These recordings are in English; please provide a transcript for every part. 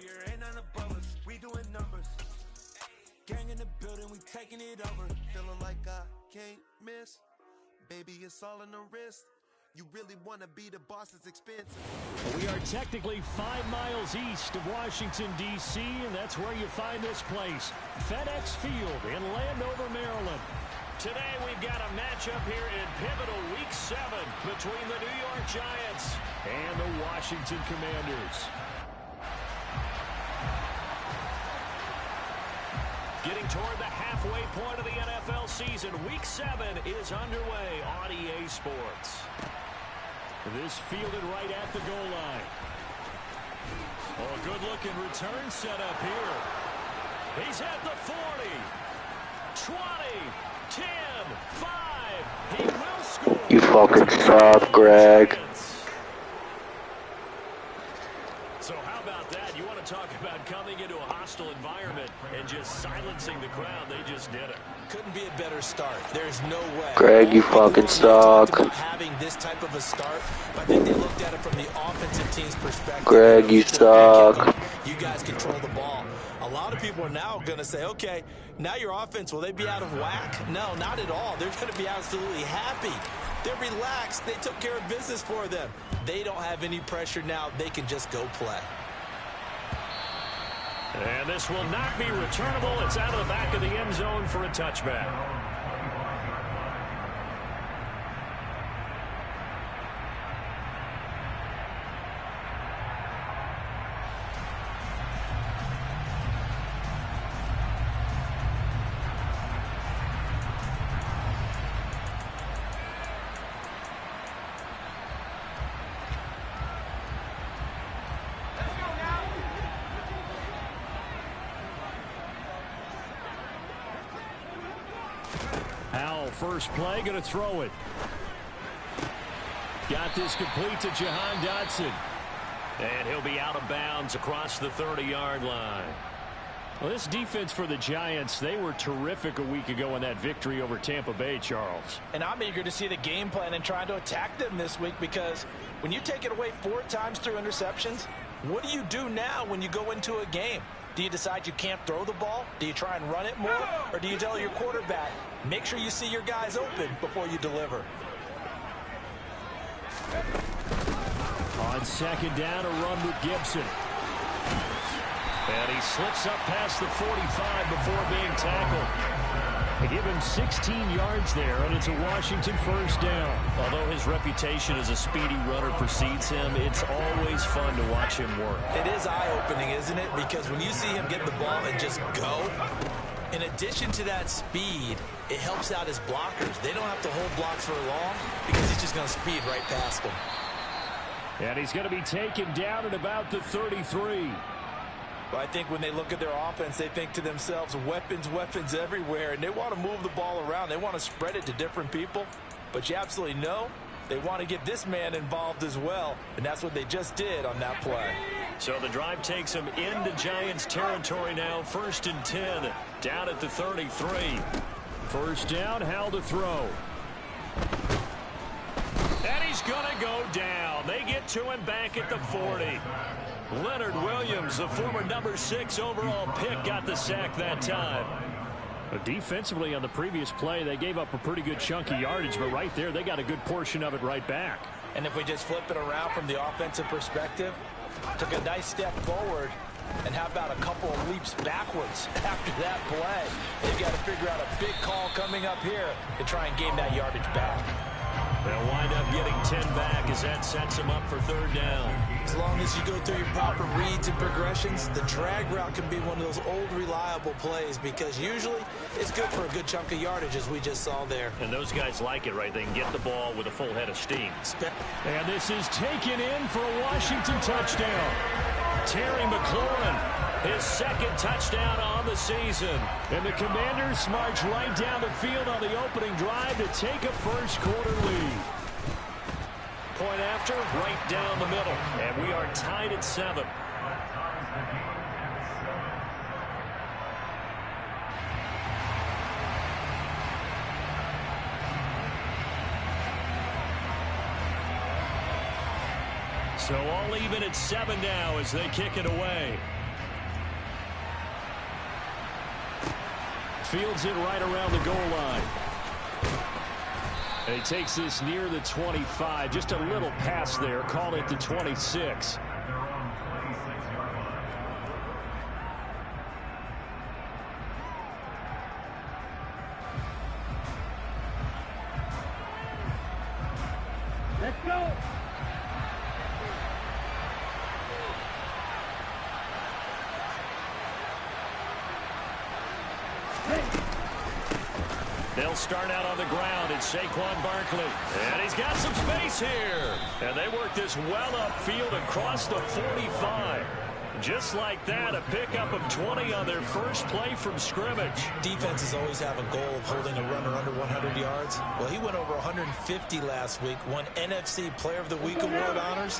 here, ain't none above us. We doing numbers. Gang in the building, we taking it over. Feeling like I can't miss. Baby, it's all in the wrist. You really want to be the boss, it's expensive. We are technically 5 miles east of Washington, D.C., and that's where you find this place, FedEx Field in Landover, Maryland. Today we've got a matchup here in pivotal Week 7 between the New York Giants and the Washington Commanders. Getting toward the halfway point of the NFL season, Week 7 is underway on EA Sports. This fielded right at the goal line. Oh, a good-looking return set up here. He's at the 40, 20, 10, 5. He will score. You fucking suck, Greg. So how about that? You want to talk about coming into a hostile environment and just silencing the crowd? They just did it. Couldn't be a better start. There's no way. Greg, you fucking suck. About having this type of a start, but I think they looked at it from the offensive team's perspective. Greg, you suck. You guys control the ball. A lot of people are now going to say, okay, now your offense, will they be out of whack? No, not at all. They're going to be absolutely happy. They're relaxed. They took care of business for them. They don't have any pressure now. They can just go play. And this will not be returnable. It's out of the back of the end zone for a touchback. First play, going to throw it. Got this complete to Jahan Dotson. And he'll be out of bounds across the 30-yard line. Well, this defense for the Giants, they were terrific a week ago in that victory over Tampa Bay, Charles. And I'm eager to see the game plan and trying to attack them this week, because when you take it away 4 times through interceptions, what do you do now when you go into a game? Do you decide you can't throw the ball? Do you try and run it more? Or do you tell your quarterback, make sure you see your guys open before you deliver? On second down, a run with Gibson. And he slips up past the 45 before being tackled. They give him 16 yards there, and it's a Washington first down. Although his reputation as a speedy runner precedes him, it's always fun to watch him work. It is eye-opening, isn't it? Because when you see him get the ball and just go, in addition to that speed, it helps out his blockers. They don't have to hold blocks for long because he's just going to speed right past them. And he's going to be taken down at about the 33. But I think when they look at their offense, they think to themselves, weapons, weapons everywhere, and they want to move the ball around. They want to spread it to different people. But you absolutely know they want to get this man involved as well, and that's what they just did on that play. So the drive takes them into Giants territory now, 1st and 10, down at the 33. First down, Hal to throw. And he's going to go down. They get to him back at the 40. Leonard Williams, the former number 6 overall pick, got the sack that time. But defensively on the previous play, they gave up a pretty good chunk of yardage, but right there, they got a good portion of it right back. And if we just flip it around from the offensive perspective, took a nice step forward, and how about a couple of leaps backwards after that play? They've got to figure out a big call coming up here to try and gain that yardage back. They'll wind up getting 10 back as that sets them up for 3rd down. As long as you go through your proper reads and progressions, the drag route can be one of those old reliable plays, because usually it's good for a good chunk of yardage, as we just saw there. And those guys like it, right? They can get the ball with a full head of steam. And this is taken in for a Washington touchdown. Terry McLaurin, his 2nd touchdown on the season. And the Commanders march right down the field on the opening drive to take a first-quarter lead. Point after, right down the middle. And we are tied at 7. So all even at 7 now as they kick it away. Fields it right around the goal line. And he takes this near the 25. Just a little pass there. Call it the 26. Let's go. They'll start out on the ground. It's Saquon Barkley. And he's got some space here. And they work this well upfield across the 45. Just like that, a pickup of 20 on their first play from scrimmage. Defenses always have a goal of holding a runner under 100 yards. Well, he went over 150 last week, won NFC Player of the Week award honors.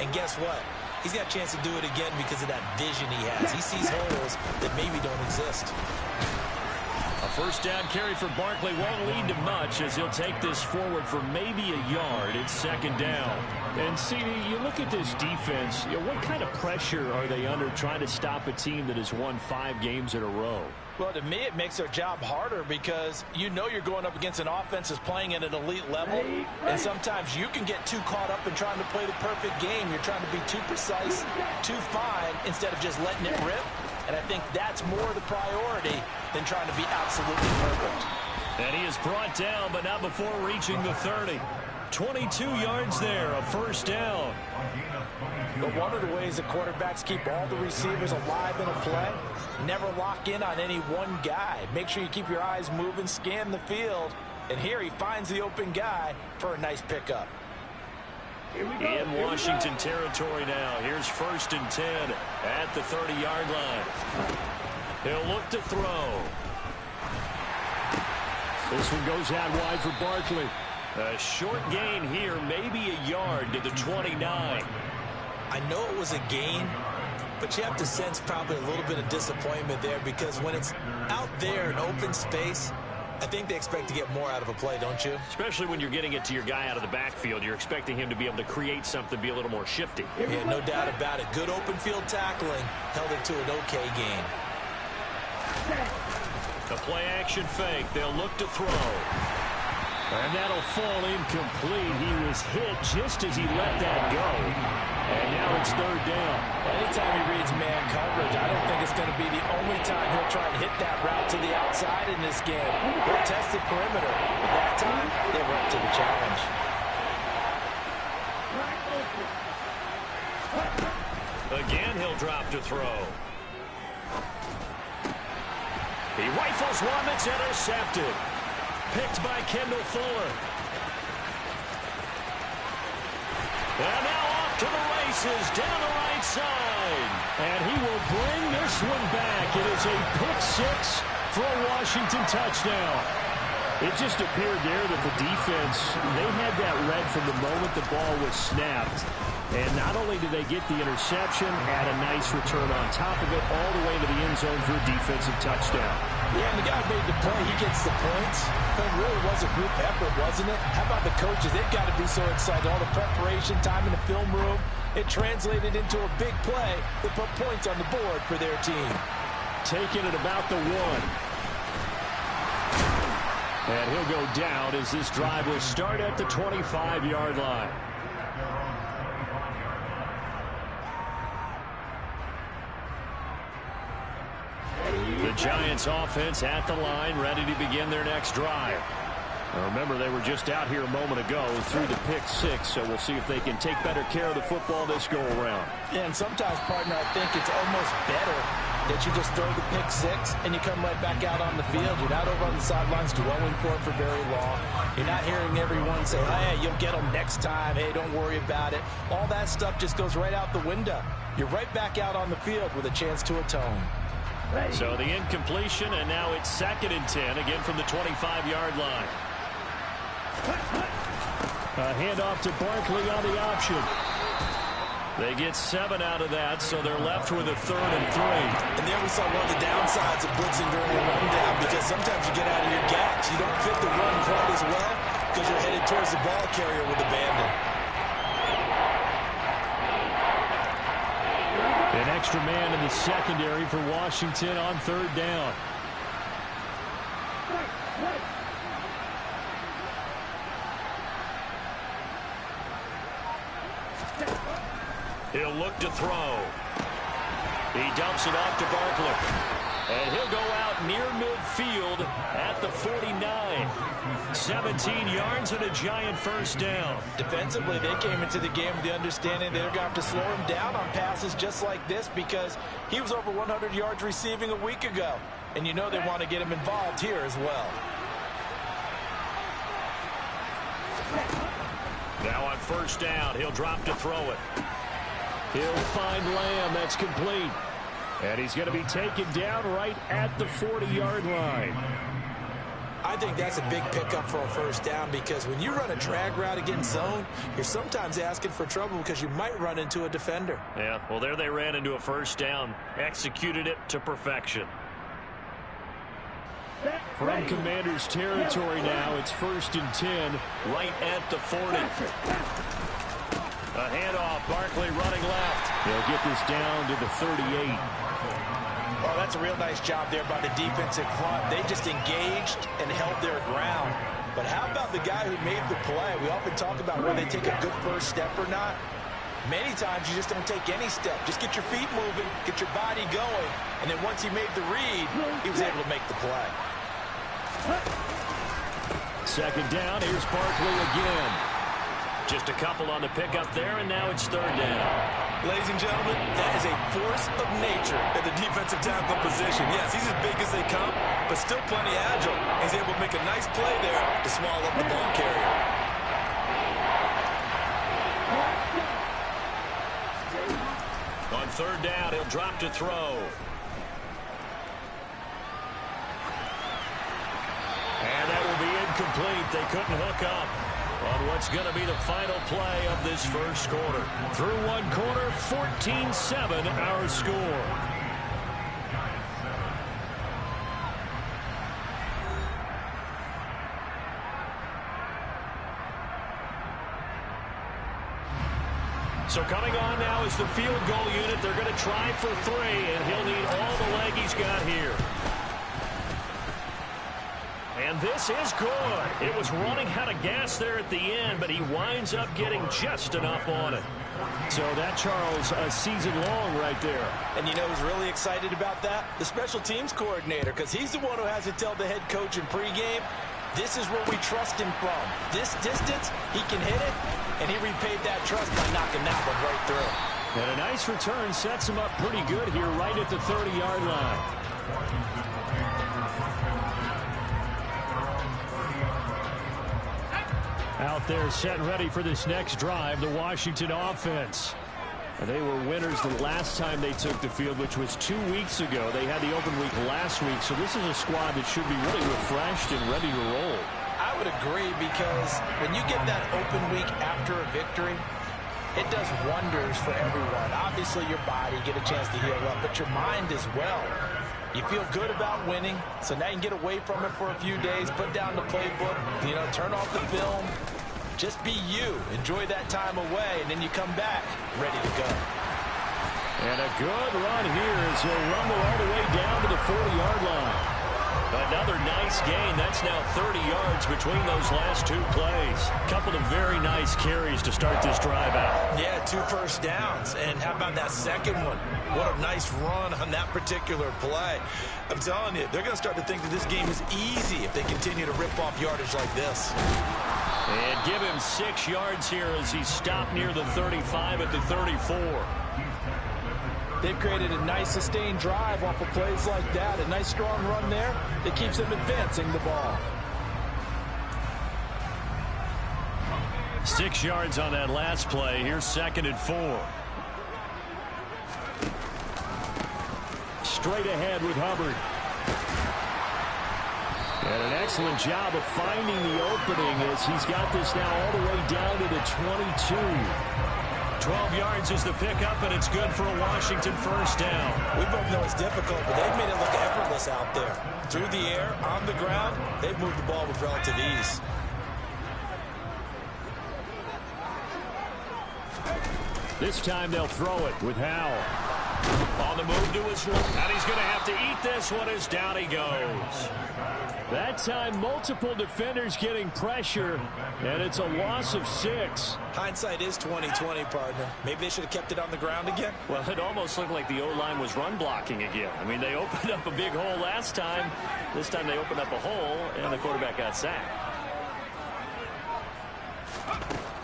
And guess what? He's got a chance to do it again because of that vision he has. He sees holes that maybe don't exist. A first down carry for Barkley won't lead to much as he'll take this forward for maybe a yard. It's second down. And, CD, you look at this defense, what kind of pressure are they under trying to stop a team that has won 5 games in a row? Well, to me, it makes their job harder because you know you're going up against an offense that's playing at an elite level, and sometimes you can get too caught up in trying to play the perfect game. You're trying to be too precise, too fine, instead of just letting it rip. And I think that's more the priority than trying to be absolutely perfect. And he is brought down, but not before reaching the 30. 22 yards there, a first down. But one of the ways that quarterbacks keep all the receivers alive in a play, never lock in on any one guy. Make sure you keep your eyes moving, scan the field. And here he finds the open guy for a nice pickup. In Washington territory now. Here's first and 10 at the 30-yard line. He'll look to throw. This one goes out wide for Barkley. A short gain here, maybe a yard to the 29. I know it was a gain, but you have to sense probably a little bit of disappointment there because when it's out there in open space, I think they expect to get more out of a play, don't you? Especially when you're getting it to your guy out of the backfield. You're expecting him to be able to create something, be a little more shifty. Yeah, no doubt about it. Good open field tackling held it to an okay gain. The play-action fake. They'll look to throw. And that'll fall incomplete. He was hit just as he let that go. And now it's third down. Anytime he reads man coverage, I don't think it's going to be the only time he'll try to hit that route to the outside in this game. He'll test the perimeter. But that time, they were up to the challenge. Again, he'll drop to throw. He rifles one that's intercepted. Picked by Kendall Fuller. And now off to the races down the right side. And he will bring this one back. It is a pick six for a Washington touchdown. It just appeared there that the defense, they had that read from the moment the ball was snapped. And not only did they get the interception, had a nice return on top of it, all the way to the end zone for a defensive touchdown. Yeah, and the guy made the play. He gets the points. But it really was a group effort, wasn't it? How about the coaches? They've got to be so excited. All the preparation time in the film room, it translated into a big play that put points on the board for their team. Taking it about the 1. And he'll go down as this drive will start at the 25-yard line. The Giants offense at the line, ready to begin their next drive. Now remember, they were just out here a moment ago through the pick six, so we'll see if they can take better care of the football this go-around. Yeah, and sometimes, partner, I think it's almost better that you just throw the pick six and you come right back out on the field. You're not over on the sidelines dwelling for it for very long. You're not hearing everyone say, hey, you'll get them next time. Hey, don't worry about it. All that stuff just goes right out the window. You're right back out on the field with a chance to atone. So the incompletion, and now it's second and 10, again from the 25-yard line. A handoff to Barkley on the option. They get 7 out of that, so they're left with a 3rd and 3. And there we saw one of the downsides of blitzing during a rundown because sometimes you get out of your gaps. You don't fit the run quite as well because you're headed towards the ball carrier with abandon. An extra man in the secondary for Washington on 3rd down. He'll look to throw. He dumps it off to Barkley. And he'll go out near midfield at the 49. 17 yards and a giant first down. Defensively, they came into the game with the understanding they're going to have to slow him down on passes just like this because he was over 100 yards receiving a week ago. And you know they want to get him involved here as well. Now on first down, he'll drop to throw it. He'll find Lamb. That's complete. And he's going to be taken down right at the 40-yard line. I think that's a big pickup for a first down because when you run a drag route against zone, you're sometimes asking for trouble because you might run into a defender. Yeah, well, there they ran into a first down. Executed it to perfection. From Commander's territory now, it's 1st and 10 right at the 40. A handoff, Barkley running left. They'll get this down to the 38. Oh, that's a real nice job there by the defensive front. They just engaged and held their ground. But how about the guy who made the play? We often talk about whether they take a good first step or not. Many times you just don't take any step. Just get your feet moving, get your body going, and then once he made the read, he was able to make the play. Second down, here's Barkley again. Just a couple on the pickup there, and now it's 3rd down. Ladies and gentlemen, that is a force of nature at the defensive tackle position. Yes, he's as big as they come, but still plenty agile. He's able to make a nice play there to swallow up the ball carrier. On 3rd down, he'll drop to throw. And that will be incomplete. They couldn't hook up on what's going to be the final play of this first quarter. Through one quarter, 14-7 our score. So coming on now is the field goal unit. They're going to try for 3, and he'll need all the leg he's got here. And this is good. It was running out of gas there at the end, but he winds up getting just enough on it. So that, Charles, a season long right there. And you know who's really excited about that? The special teams coordinator, because he's the one who has to tell the head coach in pregame, this is where we trust him from. This distance, he can hit it, and he repaid that trust by knocking that one right through. And a nice return sets him up pretty good here right at the 30-yard line. Out there set and ready for this next drive, the Washington offense. And they were winners the last time they took the field, which was 2 weeks ago. They had the open week last week, so this is a squad that should be really refreshed and ready to roll. I would agree, because when you get that open week after a victory, it does wonders for everyone. Obviously, your body, get a chance to heal up, but your mind as well. You feel good about winning, so now you can get away from it for a few days, put down the playbook, turn off the film. Just be you. Enjoy that time away, and then you come back ready to go. And a good run here as he'll rumble all the way down to the 40-yard line. Another nice gain. That's now 30 yards between those last 2 plays. Couple of very nice carries to start this drive out. Yeah, 2 first downs. And how about that second one? What a nice run on that particular play. I'm telling you, they're going to start to think that this game is easy if they continue to rip off yardage like this. And give him 6 yards here as he stopped near the 35 at the 34. They've created a nice sustained drive off of plays like that. A nice strong run there that keeps them advancing the ball. 6 yards on that last play. Here's 2nd and 4. Straight ahead with Hubbard. And an excellent job of finding the opening as he's got this now all the way down to the 22. 12 yards is the pickup, and it's good for a Washington first down. We both know it's difficult, but they've made it look effortless out there. Through the air, on the ground, they've moved the ball with relative ease. This time they'll throw it with Howell. On the move to his right, and he's going to have to eat this one as down he goes. That time, multiple defenders getting pressure, and it's a loss of 6. Hindsight is 20/20, partner. Maybe they should have kept it on the ground again. Well, it almost looked like the O-line was run blocking again. I mean, they opened up a big hole last time. This time they opened up a hole, and the quarterback got sacked.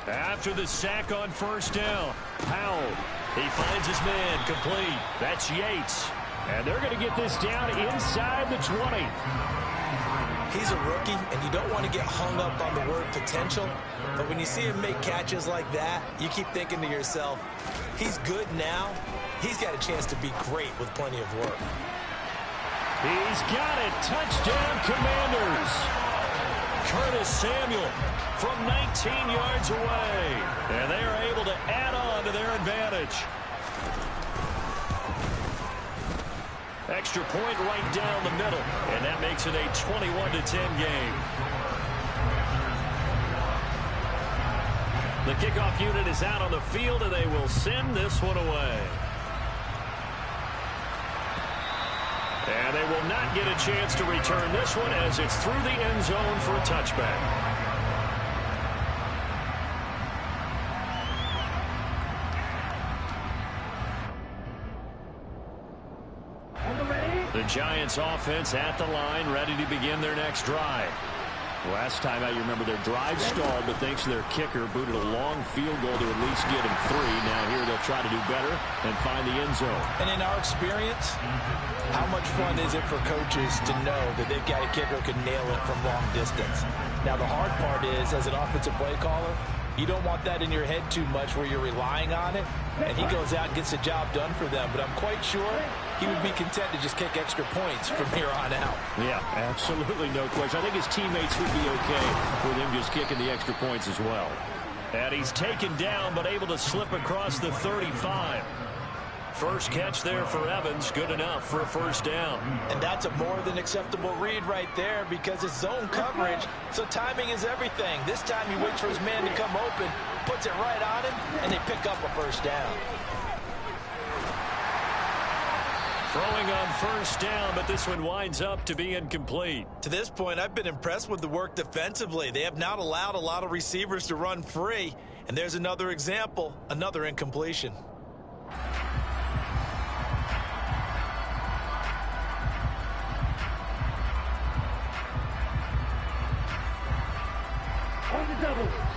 After the sack on first down, Powell. He finds his man complete. That's Yates. And they're going to get this down inside the 20. He's a rookie, and you don't want to get hung up on the word potential. But when you see him make catches like that, you keep thinking to yourself, he's good now. He's got a chance to be great with plenty of work. He's got it. Touchdown, Commanders. Curtis Samuel from 19 yards away. And they are able to add on to their advantage. Extra point right down the middle. And that makes it a 21-10 game. The kickoff unit is out on the field, and they will send this one away. And they will not get a chance to return this one as it's through the end zone for a touchback. The Giants offense at the line, ready to begin their next drive. Last time out, you remember their drive stalled, but thanks to their kicker, booted a long field goal to at least get him 3. Now here they'll try to do better and find the end zone. And in our experience, how much fun is it for coaches to know that they've got a kicker who can nail it from long distance? Now the hard part is, as an offensive play caller, you don't want that in your head too much where you're relying on it, and he goes out and gets the job done for them. But I'm quite sure he would be content to just kick extra points from here on out. Yeah, absolutely no question. I think his teammates would be okay with him just kicking the extra points as well. And he's taken down but able to slip across the 35. First catch there for Evans, good enough for a first down. And that's a more than acceptable read right there because it's zone coverage, so timing is everything. This time he waits for his man to come open, puts it right on him, and they pick up a first down. Throwing on first down, but this one winds up to be incomplete. To this point, I've been impressed with the work defensively. They have not allowed a lot of receivers to run free. And there's another example, another incompletion.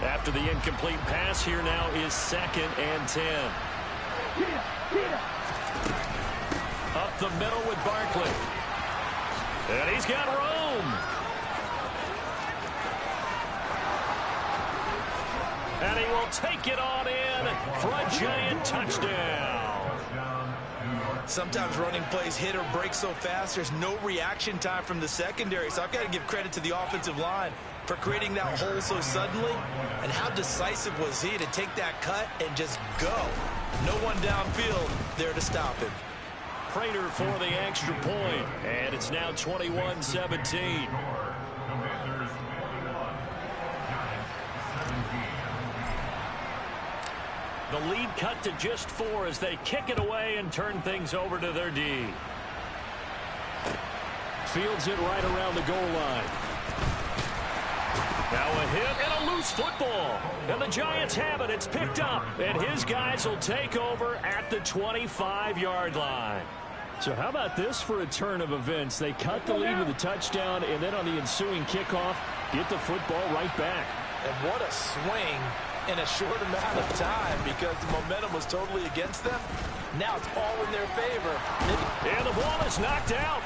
After the incomplete pass, here now is 2nd and 10. Up the middle with Barkley. And he's got room. And he will take it on in for a giant touchdown. Sometimes running plays hit or break so fast, there's no reaction time from the secondary. So I've got to give credit to the offensive line for creating that hole so suddenly. And how decisive was he to take that cut and just go? No one downfield there to stop him. Prater for the extra point. And it's now 21-17. The lead cut to just 4 as they kick it away and turn things over to their D. Fields it right around the goal line. Now a hit and a loose football. And the Giants have it. It's picked up. And his guys will take over at the 25-yard line. So how about this for a turn of events? They cut the lead with a touchdown, and then on the ensuing kickoff, get the football right back. And what a swing in a short amount of time because the momentum was totally against them. Now it's all in their favor. And the ball is knocked out.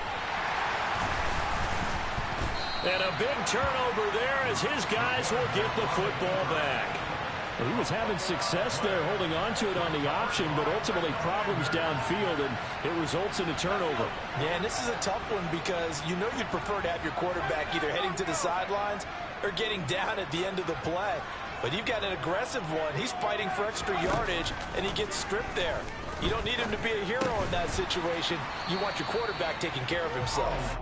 And a big turnover there as his guys will get the football back. Well, he was having success there holding on to it on the option, but ultimately problems downfield, and it results in a turnover. Yeah, and this is a tough one because you know you'd prefer to have your quarterback either heading to the sidelines or getting down at the end of the play. But you've got an aggressive one. He's fighting for extra yardage, and he gets stripped there. You don't need him to be a hero in that situation. You want your quarterback taking care of himself.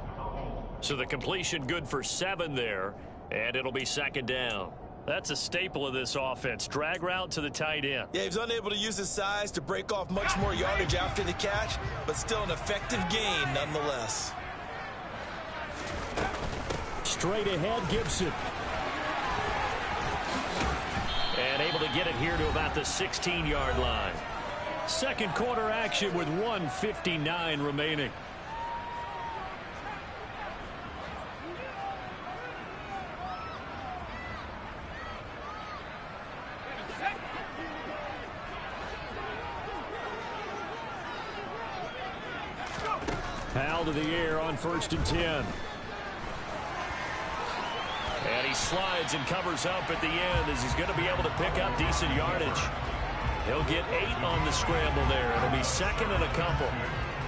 So the completion good for 7 there, and it'll be 2nd down. That's a staple of this offense. Drag route to the tight end. Yeah, he was unable to use his size to break off much more yardage after the catch, but still an effective gain nonetheless. Straight ahead, Gibson. And able to get it here to about the 16-yard line. Second quarter action with 1:59 remaining. Powell to the air on 1st and 10. And he slides and covers up at the end as he's going to be able to pick up decent yardage. He'll get 8 on the scramble there. It'll be second and a couple.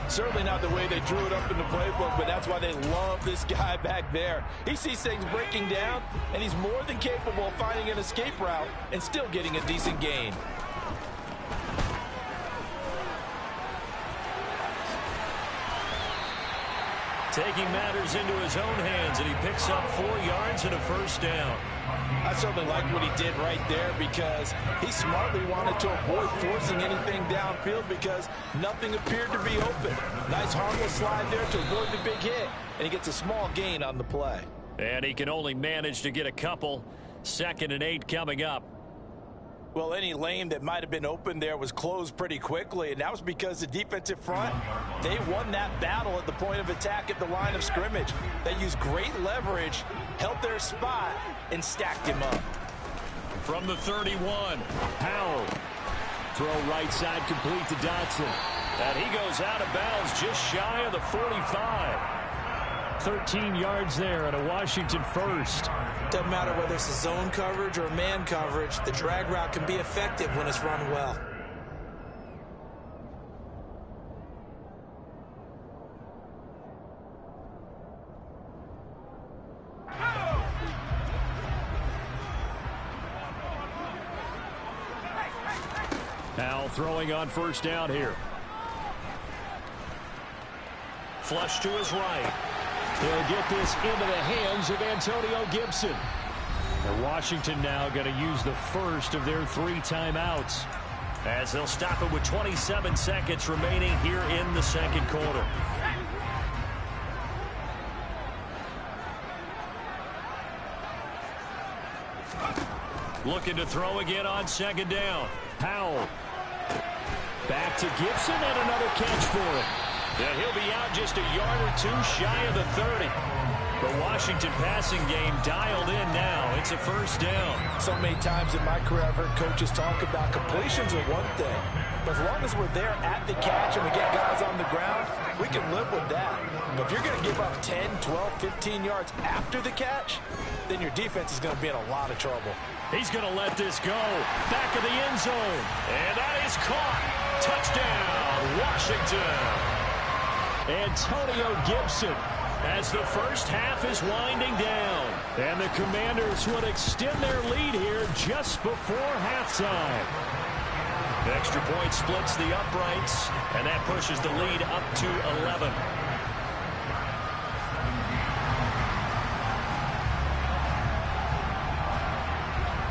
Certainly not the way they drew it up in the playbook, but that's why they love this guy back there. He sees things breaking down, and he's more than capable of finding an escape route and still getting a decent gain. Taking matters into his own hands, and he picks up 4 yards and a first down. I certainly like what he did right there because he smartly wanted to avoid forcing anything downfield because nothing appeared to be open. Nice harmless slide there to avoid the big hit, and he gets a small gain on the play. And he can only manage to get a couple. 2nd and 8 coming up. Well, any lane that might have been open there was closed pretty quickly, and that was because the defensive front, they won that battle at the point of attack at the line of scrimmage. They used great leverage, held their spot, and stacked him up. From the 31, Powell. Throw right side complete to Dotson. and he goes out of bounds just shy of the 45. 13 yards there and a Washington first. Doesn't matter whether it's a zone coverage or man coverage, the drag route can be effective when it's run well. Now throwing on first down here. Flush to his right. He'll get this into the hands of Antonio Gibson. And Washington now going to use the first of their 3 timeouts. As they'll stop it with 27 seconds remaining here in the second quarter. Looking to throw again on second down. Powell. Back to Gibson and another catch for him. And he'll be out just a yard or 2 shy of the 30. The Washington passing game dialed in now. It's a first down. So many times in my career I've heard coaches talk about completions are one thing. But as long as we're there at the catch and we get guys on the ground, we can live with that. But if you're going to give up 10, 12, 15 yards after the catch, then your defense is going to be in a lot of trouble. He's going to let this go. Back of the end zone. And that is caught. Touchdown, Washington. Antonio Gibson as the first half is winding down. And the Commanders would extend their lead here just before halftime. The extra point splits the uprights, and that pushes the lead up to 11.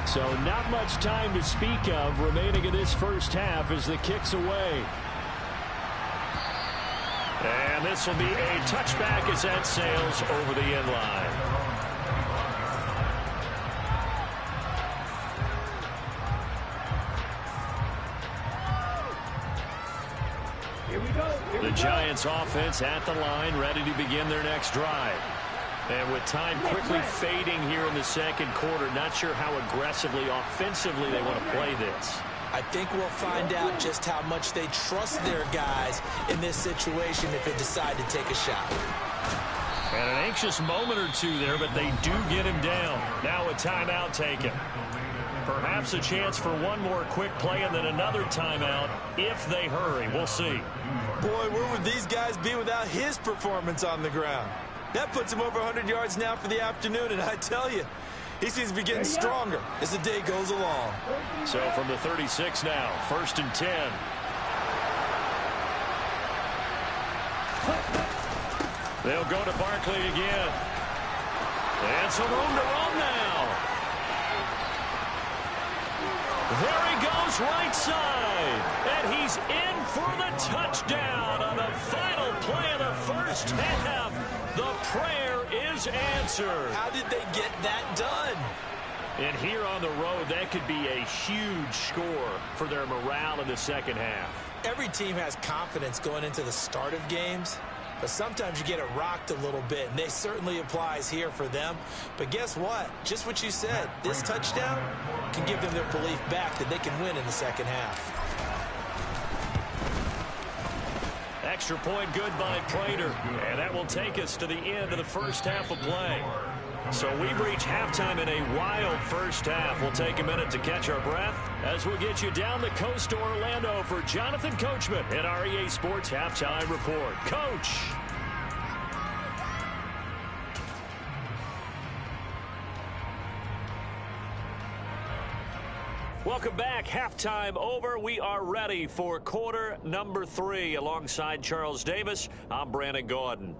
So not much time to speak of remaining in this first half as the kick's away. And this will be a touchback as that sails over the end line. The Giants offense at the line, ready to begin their next drive. And with time quickly fading here in the second quarter, not sure how aggressively, offensively they want to play this. I think we'll find out just how much they trust their guys in this situation if they decide to take a shot. And an anxious moment or two there, but they do get him down. Now a timeout taken. Perhaps a chance for one more quick play and then another timeout if they hurry. We'll see. Boy, where would these guys be without his performance on the ground? That puts him over 100 yards now for the afternoon, and I tell you, he seems to be getting stronger as the day goes along. So from the 36 now, 1st and 10. They'll go to Barkley again. And some room to run now. There he goes right side. And he's in for the touchdown on the final play of the first half. The prayer is answered. How did they get that done? And here on the road, that could be a huge score for their morale in the second half. Every team has confidence going into the start of games, but sometimes you get it rocked a little bit, and this certainly applies here for them. But guess what? Just what you said, this touchdown can give them their belief back that they can win in the second half. Extra point good by Prater, and that will take us to the end of the first half of play. So we've reached halftime in a wild first half. We'll take a minute to catch our breath as we'll get you down the coast to Orlando for Jonathan Coachman in our EA Sports Halftime Report. Coach. Welcome back. Halftime over. We are ready for quarter number 3. Alongside Charles Davis, I'm Brandon Gordon.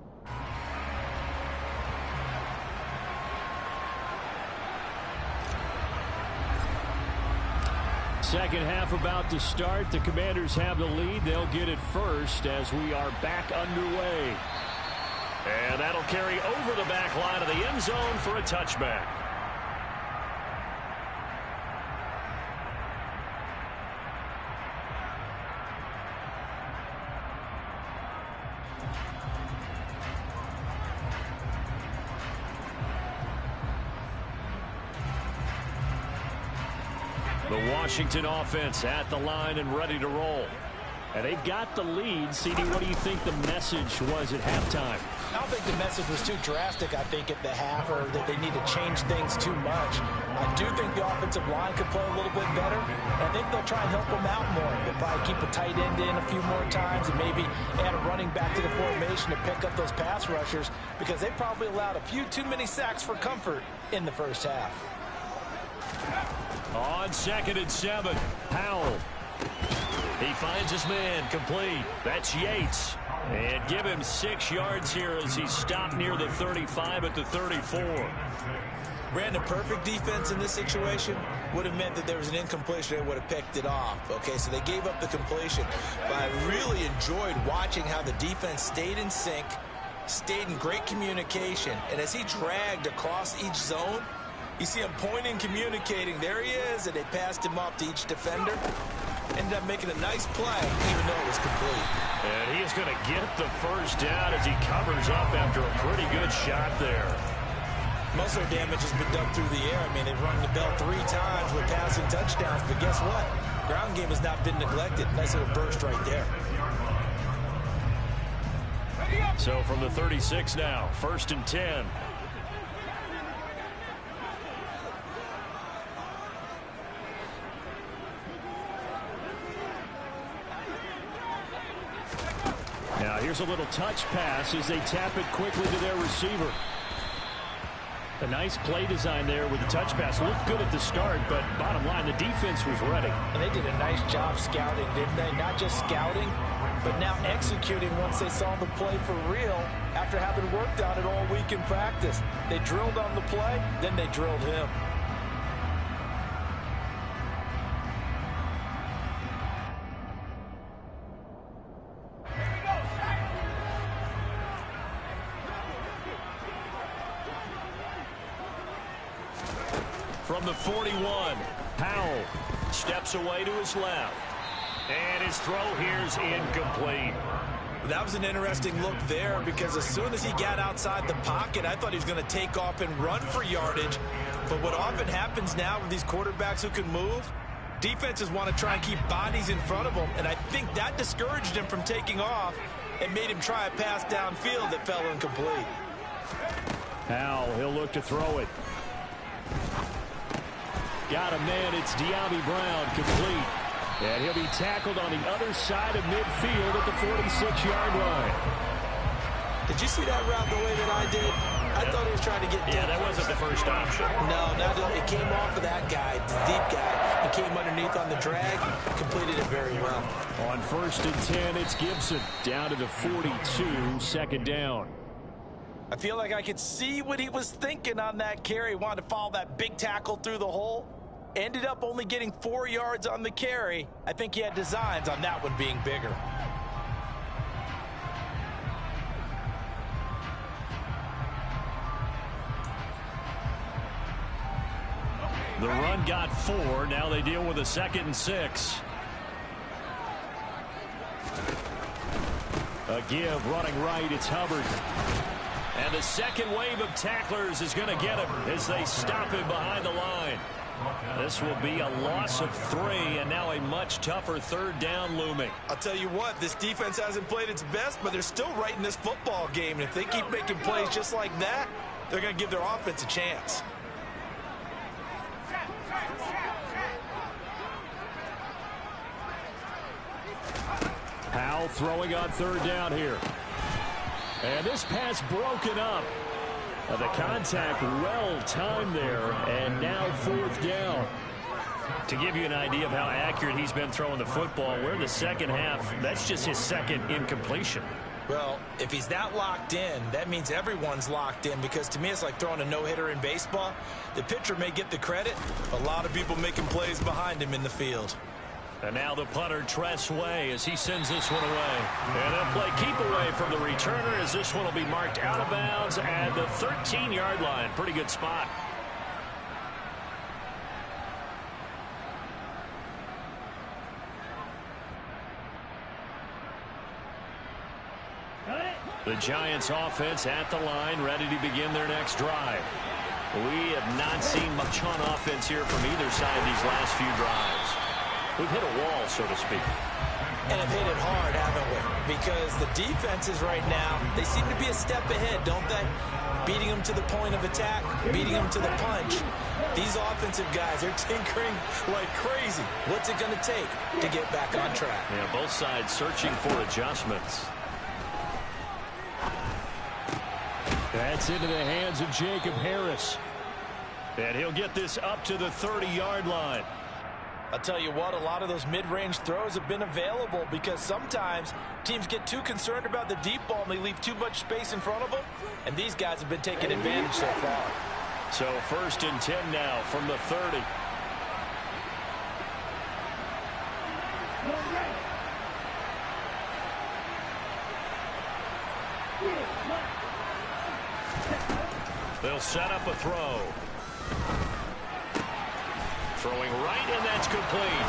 Second half about to start. The Commanders have the lead. They'll get it first as we are back underway. And that'll carry over the back line of the end zone for a touchback. The Washington offense at the line and ready to roll. And they've got the lead. CD, what do you think the message was at halftime? I don't think the message was too drastic, I think, at the half, or that they need to change things too much. I do think the offensive line could play a little bit better. And I think they'll try and help them out more. They'll probably keep a tight end in a few more times and maybe add a running back to the formation to pick up those pass rushers, because they probably allowed a few too many sacks for comfort in the first half. On 2nd and 7, Powell. He finds his man complete. That's Yates. And give him 6 yards here as he stopped near the 35 at the 34. Brandon, perfect defense in this situation would have meant that there was an incompletion. They would have picked it off. Okay, so they gave up the completion. But I really enjoyed watching how the defense stayed in sync, stayed in great communication. And as he dragged across each zone, you see him pointing, communicating. There he is, and they passed him off to each defender. Ended up making a nice play, even though it was complete. And he is going to get the first down as he covers up after a pretty good shot there. Most of their damage has been done through the air. I mean, they've rung the bell 3 times with passing touchdowns, but guess what? Ground game has not been neglected. Nice little burst right there. So from the 36 now, 1st and 10. Now here's a little touch pass as they tap it quickly to their receiver. A nice play design there with the touch pass. Looked good at the start, but bottom line, the defense was ready. And they did a nice job scouting, didn't they? Not just scouting, but now executing once they saw the play for real after having worked on it all week in practice. They drilled on the play, then they drilled him. From the 41, Powell steps away to his left. And his throw here is incomplete. That was an interesting look there, because as soon as he got outside the pocket, I thought he was going to take off and run for yardage. But what often happens now with these quarterbacks who can move, defenses want to try and keep bodies in front of them, and I think that discouraged him from taking off and made him try a pass downfield that fell incomplete. Powell, he'll look to throw it. Got a man, it's De'Ami Brown, complete. And he'll be tackled on the other side of midfield at the 46-yard line. Did you see that route the way that I did? I thought he was trying to get deep. Yeah, that wasn't the first option. No, it came off of that guy, the deep guy. He came underneath on the drag, completed it very well. On 1st and 10, it's Gibson down to the 42, 2nd down. I feel like I could see what he was thinking on that carry. He wanted to follow that big tackle through the hole. Ended up only getting 4 yards on the carry. I think he had designs on that one being bigger. The run got 4. Now they deal with a 2nd and 6. A give running right. It's Hubbard. And the second wave of tacklers is going to get him as they stop him behind the line. This will be a loss of 3, and now a much tougher 3rd down looming. I'll tell you what, this defense hasn't played its best, but they're still right in this football game. And if they keep making plays just like that, they're going to give their offense a chance. Powell throwing on 3rd down here. And this pass broken up. The contact well timed there, and now 4th down. To give you an idea of how accurate he's been throwing the football, we're in the second half. That's just his 2nd incompletion. Well, if he's that locked in, that means everyone's locked in, because to me it's like throwing a no-hitter in baseball. The pitcher may get the credit, a lot of people making plays behind him in the field. And now the punter, Tress Way, as he sends this one away. And they'll play keep away from the returner, as this one will be marked out of bounds at the 13-yard line. Pretty good spot. The Giants offense at the line, ready to begin their next drive. We have not seen much on offense here from either side these last few drives. We've hit a wall, so to speak. And have hit it hard, haven't we? Because the defenses right now, they seem to be a step ahead, don't they? Beating them to the point of attack, beating them to the punch. These offensive guys, they're tinkering like crazy. What's it going to take to get back on track? Yeah, both sides searching for adjustments. That's into the hands of Jacob Harris. And he'll get this up to the 30-yard line. I'll tell you what, a lot of those mid-range throws have been available, because sometimes teams get too concerned about the deep ball and they leave too much space in front of them, and these guys have been taking advantage so far. So 1st and 10 now from the 30. They'll set up a throw. Throwing right, and that's complete.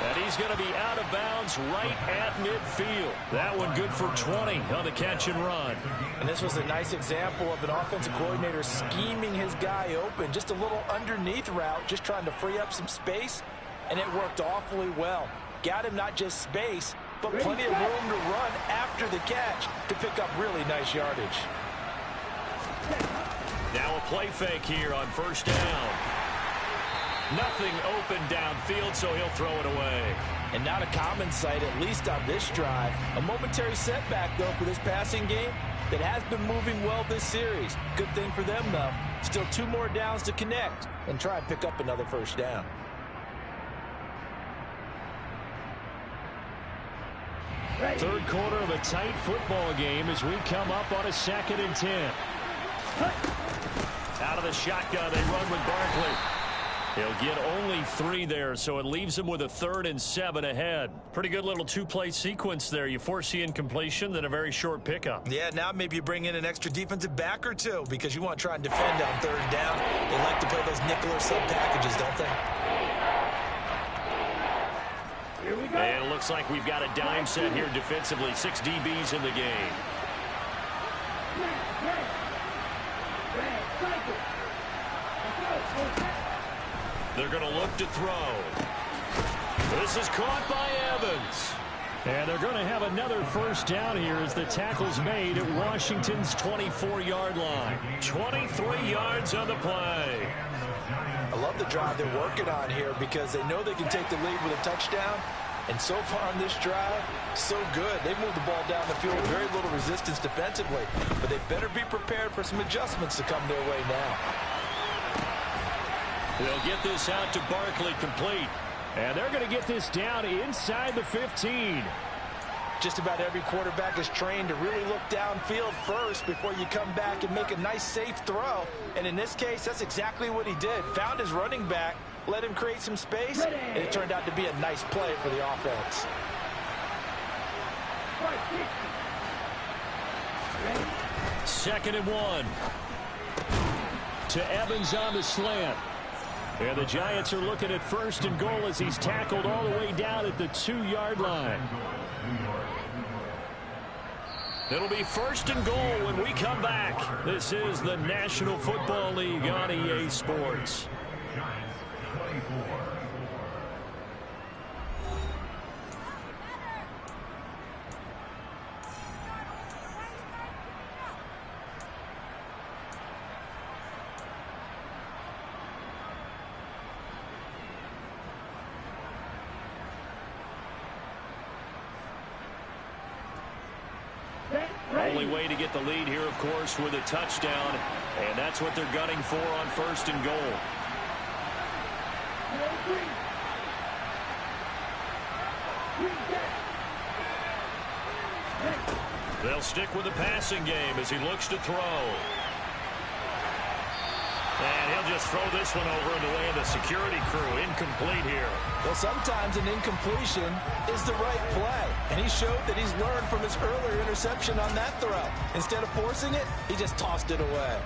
And he's going to be out of bounds right at midfield. That one good for 20 on the catch and run. And this was a nice example of an offensive coordinator scheming his guy open. Just a little underneath route, just trying to free up some space, and it worked awfully well. Got him not just space, but plenty of room to run after the catch to pick up really nice yardage. Now a play fake here on 1st down. Nothing open downfield, so he'll throw it away. And not a common sight, at least on this drive. A momentary setback, though, for this passing game that has been moving well this series. Good thing for them, though. Still 2 more downs to connect and try and pick up another 1st down. Third quarter of a tight football game as we come up on a 2nd and 10. Out of the shotgun, they run with Barkley. He'll get only 3 there, so it leaves him with a 3rd and 7 ahead. Pretty good little 2-play sequence there. You force the incompletion, then a very short pickup. Yeah, now maybe you bring in an extra defensive back or 2, because you want to try and defend on 3rd down. They like to play those nickel or sub packages, don't they? And it looks like we've got a dime set here defensively. 6 DBs in the game. They're going to look to throw. This is caught by Evans. And they're going to have another 1st down here as the tackle's made at Washington's 24-yard line. 23 yards on the play. I love the drive they're working on here, because they know they can take the lead with a touchdown. And so far on this drive, so good. They moved the ball down the field with very little resistance defensively. But they better be prepared for some adjustments to come their way now. They'll get this out to Barkley, complete. And they're going to get this down inside the 15. Just about every quarterback is trained to really look downfield first before you come back and make a nice, safe throw. And in this case, that's exactly what he did. Found his running back, let him create some space, and it turned out to be a nice play for the offense. Second and 1. To Evans on the slant. And the Giants are looking at first and goal as he's tackled all the way down at the 2-yard line. It'll be first and goal when we come back. This is the National Football League on EA Sports. Only way to get the lead here, of course, with a touchdown, and that's what they're gunning for on first and goal. They'll stick with the passing game as he looks to throw. And he'll just throw this one over in the way of the security crew. Incomplete here. Well, sometimes an incompletion is the right play. And he showed that he's learned from his earlier interception on that throw. Instead of forcing it, he just tossed it away.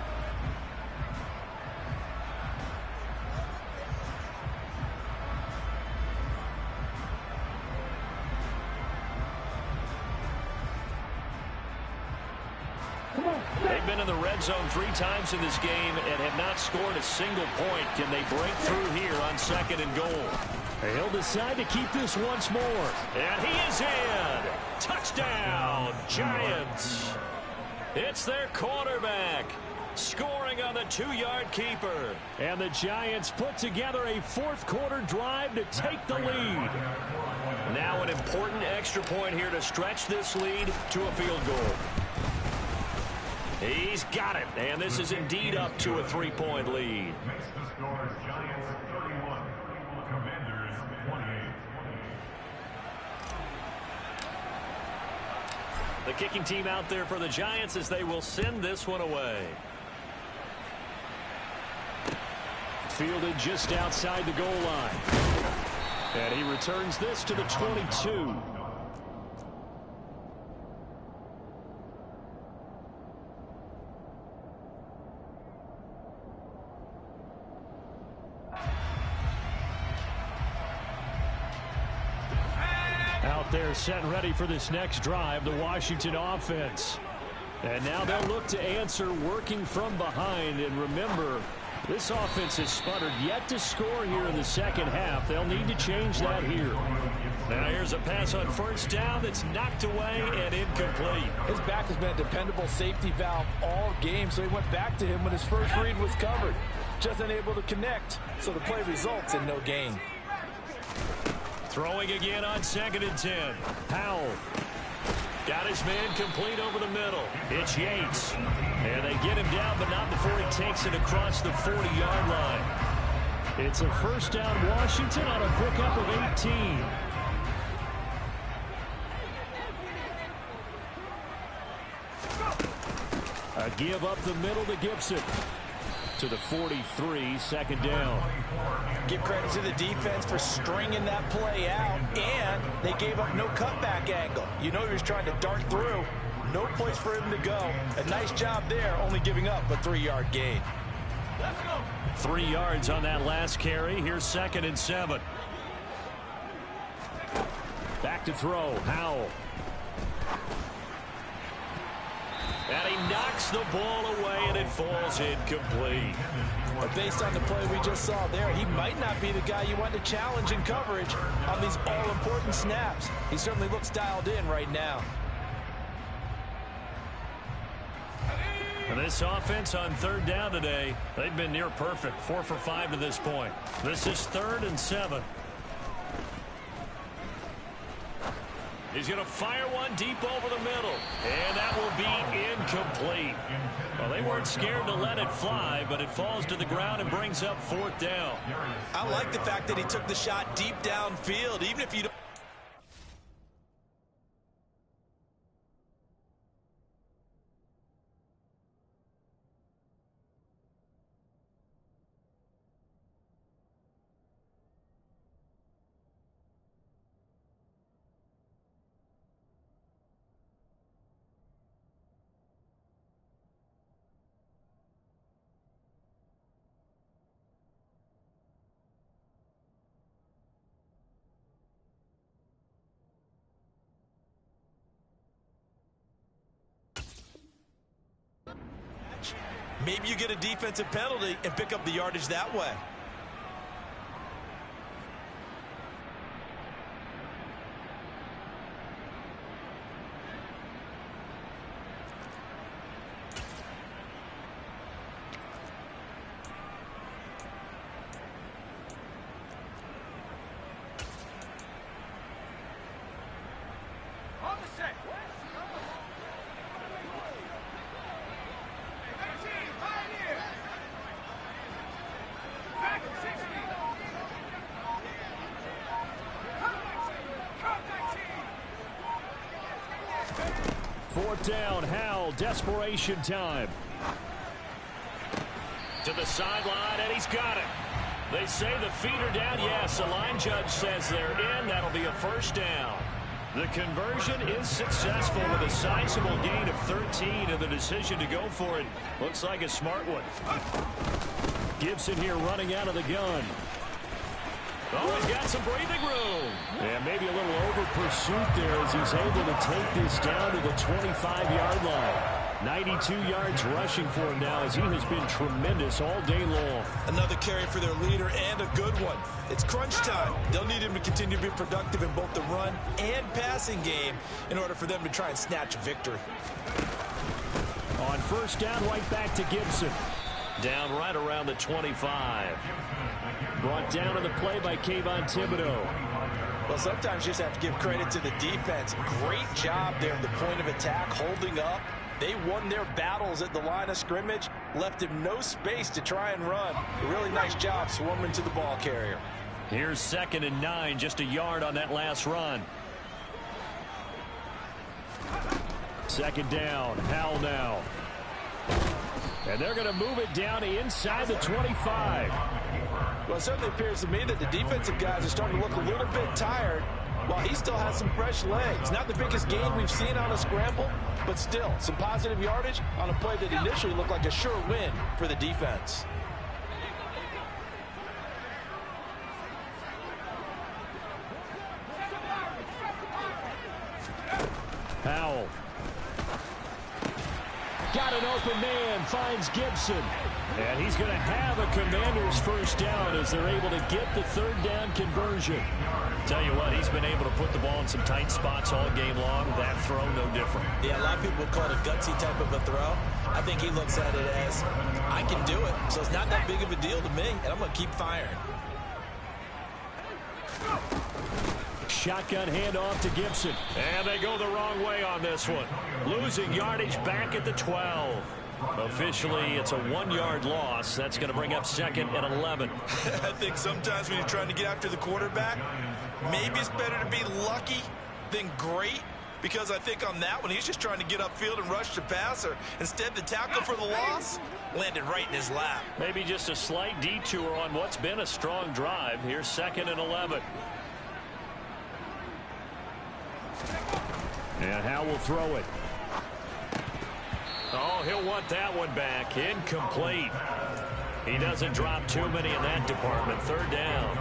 They've been in the red zone 3 times in this game and have not scored a single point. Can they break through here on second and goal? He'll decide to keep this once more. And he is in. Touchdown, Giants. It's their quarterback scoring on the 2-yard keeper. And the Giants put together a fourth-quarter drive to take the lead. Now an important extra point here to stretch this lead to a field goal. He's got it, and this is indeed up to a 3-point lead. Makes the score Giants 31, Commanders 28. The kicking team out there for the Giants as they will send this one away. Fielded just outside the goal line. And he returns this to the 22. Out there set and ready for this next drive, the Washington offense. And now they'll look to answer working from behind. And remember, this offense has sputtered yet to score here in the second half. They'll need to change that here. Now here's a pass on first down that's knocked away and incomplete. His back has been a dependable safety valve all game, so he went back to him when his first read was covered. Just unable to connect, so the play results in no gain. Throwing again on second and 10. Powell. Got his man complete over the middle. It's Yates. And they get him down, but not before he takes it across the 40-yard line. It's a first down Washington on a pickup of 18. A give up the middle to Gibson. To the 43, second down. Give credit to the defense for stringing that play out, and they gave up no cutback angle. You know he was trying to dart through. No place for him to go. A nice job there, only giving up a 3-yard gain. 3 yards on that last carry. Here's second and 7. Back to throw. Howell. And he knocks the ball away, and it falls incomplete. But based on the play we just saw there, he might not be the guy you want to challenge in coverage on these all-important snaps. He certainly looks dialed in right now. And this offense on third down today, they've been near perfect. 4 for 5 to this point. This is 3rd and 7. He's going to fire one deep over the middle. And that will be incomplete. Well, they weren't scared to let it fly, but it falls to the ground and brings up 4th down. I like the fact that he took the shot deep downfield, even if you don't. Maybe you get a defensive penalty and pick up the yardage that way. Fourth down, Howell, desperation time. To the sideline, and he's got it. They say the feet are down. Yes, the line judge says they're in. That'll be a first down. The conversion is successful with a sizable gain of 13, and the decision to go for it looks like a smart one. Gibson here running out of the gun. Oh, he's got some breathing room. And maybe a little over pursuit there as he's able to take this down to the 25-yard line. 92 yards rushing for him now as he has been tremendous all day long. Another carry for their leader and a good one. It's crunch time. They'll need him to continue to be productive in both the run and passing game in order for them to try and snatch a victory. On first down, right back to Gibson. Down right around the 25. Brought down on the play by Kayvon Thibodeau. Well, sometimes you just have to give credit to the defense. Great job there at the point of attack, holding up. They won their battles at the line of scrimmage, left him no space to try and run. A really nice job swarming to the ball carrier. Here's 2nd and 9, just a yard on that last run. Second down, Howell now. And they're going to move it down to inside the 25. Well, it certainly appears to me that the defensive guys are starting to look a little bit tired while he still has some fresh legs. Not the biggest gain we've seen on a scramble, but still some positive yardage on a play that initially looked like a sure win for the defense. Howell. Got an open man, finds Gibson. And he's going to have a Commander's first down as they're able to get the third down conversion. Tell you what, he's been able to put the ball in some tight spots all game long. That throw, no different. Yeah, a lot of people would call it a gutsy type of a throw. I think he looks at it as, I can do it, so it's not that big of a deal to me, and I'm going to keep firing. Shotgun handoff to Gibson. And they go the wrong way on this one. Losing yardage back at the 12. Officially, it's a 1-yard loss. That's going to bring up 2nd and 11. I think sometimes when you're trying to get after the quarterback, maybe it's better to be lucky than great. Because I think on that one, he's just trying to get upfield and rush the passer. Instead, the tackle for the loss landed right in his lap. Maybe just a slight detour on what's been a strong drive. Here's 2nd and 11. And Howell will throw it. Oh, he'll want that one back. Incomplete. He doesn't drop too many in that department. Third down.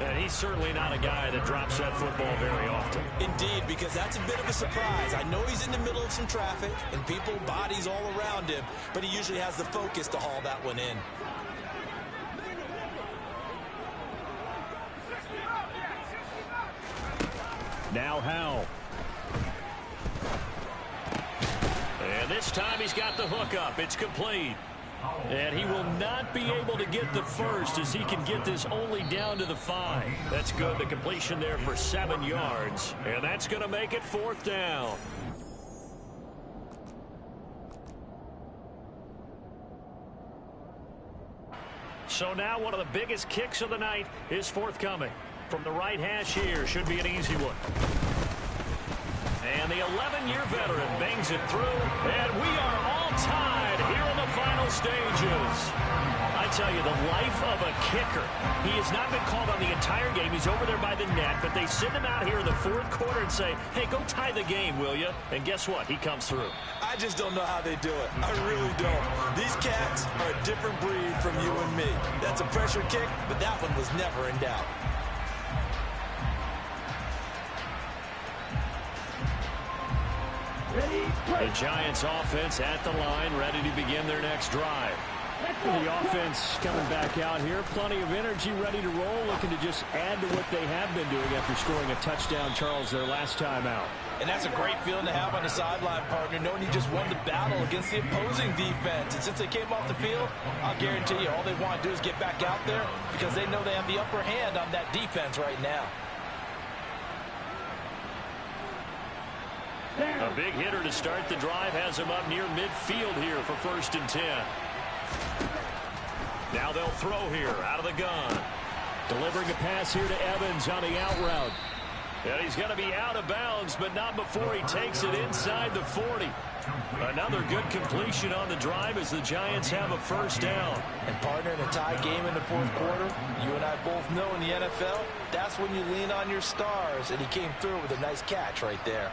And he's certainly not a guy that drops that football very often. Indeed, because that's a bit of a surprise. I know he's in the middle of some traffic and people, bodies all around him, but he usually has the focus to haul that one in. Now Howell. And this time he's got the hook up. It's complete. And he will not be able to get the first as he can get this only down to the 5. That's good. The completion there for 7 yards. And that's going to make it 4th down. So now one of the biggest kicks of the night is forthcoming. From the right hash here, should be an easy one. And the 11-year veteran bangs it through, and we are all tied here in the final stages. I tell you, the life of a kicker. He has not been called on the entire game. He's over there by the net, but they send him out here in the 4th quarter and say, hey, go tie the game, will you? And guess what? He comes through. I just don't know how they do it. I really don't. These cats are a different breed from you and me. That's a pressure kick, but that one was never in doubt. The Giants offense at the line, ready to begin their next drive. The offense coming back out here. Plenty of energy, ready to roll, looking to just add to what they have been doing after scoring a touchdown, Charles, their last time out. And that's a great feeling to have on the sideline, partner, knowing you just won the battle against the opposing defense. And since they came off the field, I'll guarantee you all they want to do is get back out there because they know they have the upper hand on that defense right now. A big hitter to start the drive has him up near midfield here for 1st and 10. Now they'll throw here out of the gun. Delivering a pass here to Evans on the out route. And he's going to be out of bounds, but not before he takes it inside the 40. Another good completion on the drive as the Giants have a 1st down. And partner, in a tie game in the 4th quarter, you and I both know in the NFL, that's when you lean on your stars, and he came through with a nice catch right there.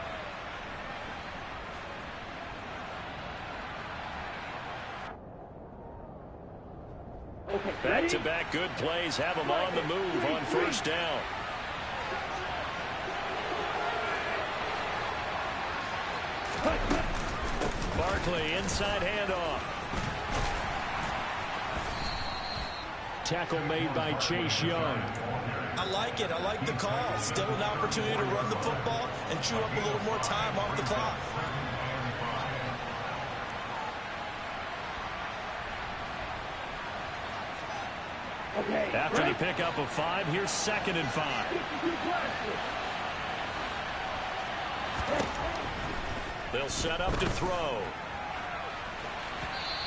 Back-to-back good plays have him on the move on 1st down. Barkley, inside handoff. Tackle made by Chase Young. I like it. I like the call. Still an opportunity to run the football and chew up a little more time off the clock. After the pickup of 5, here's 2nd and 5. They'll set up to throw.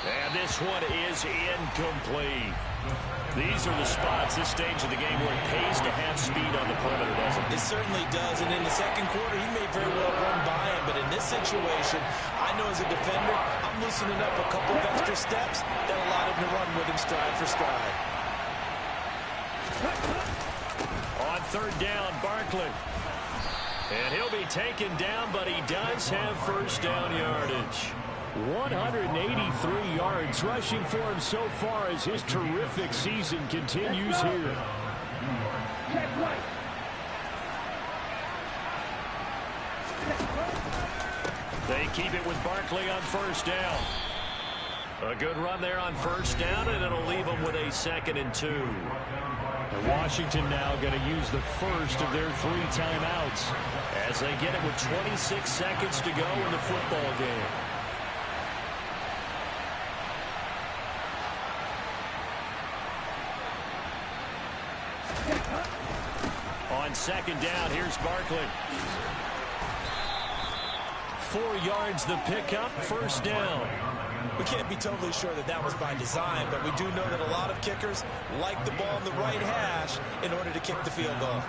And this one is incomplete. These are the spots, this stage of the game, where it pays to have speed on the perimeter, doesn't it? It certainly does. And in the 2nd quarter, he may very well run by him. But in this situation, I know as a defender, I'm loosening up a couple of extra steps that allowed him to run with him stride for stride. On 3rd down, Barkley. And he'll be taken down, but he does have 1st down yardage. 183 yards rushing for him so far as his terrific season continues here. They keep it with Barkley on 1st down. A good run there on 1st down, and it'll leave them with a 2nd and 2. And Washington now going to use the first of their 3 timeouts as they get it with 26 seconds to go in the football game. On 2nd down, here's Barkley. 4 yards the pickup, 1st down. We can't be totally sure that that was by design, but we do know that a lot of kickers like the ball in the right hash in order to kick the field goal.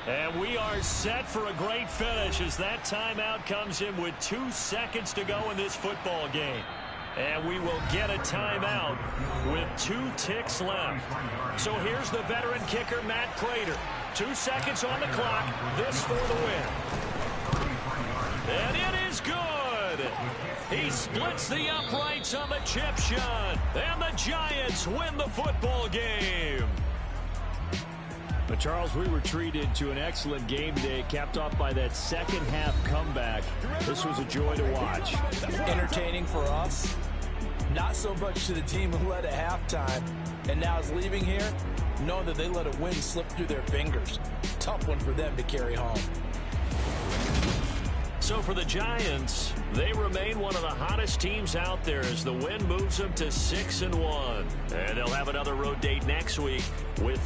And we are set for a great finish as that timeout comes in with 2 seconds to go in this football game. And we will get a timeout with 2 ticks left. So here's the veteran kicker, Matt Prater. 2 seconds on the clock. This for the win. And it is good. He splits the uprights on the chip shot. And the Giants win the football game. But, Charles, we were treated to an excellent game day, capped off by that second-half comeback. This was a joy to watch. Entertaining for us, not so much to the team who led at halftime and now is leaving here, knowing that they let a win slip through their fingers. Tough one for them to carry home. So for the Giants, they remain one of the hottest teams out there as the win moves them to 6-1. And they'll have another road date next week with the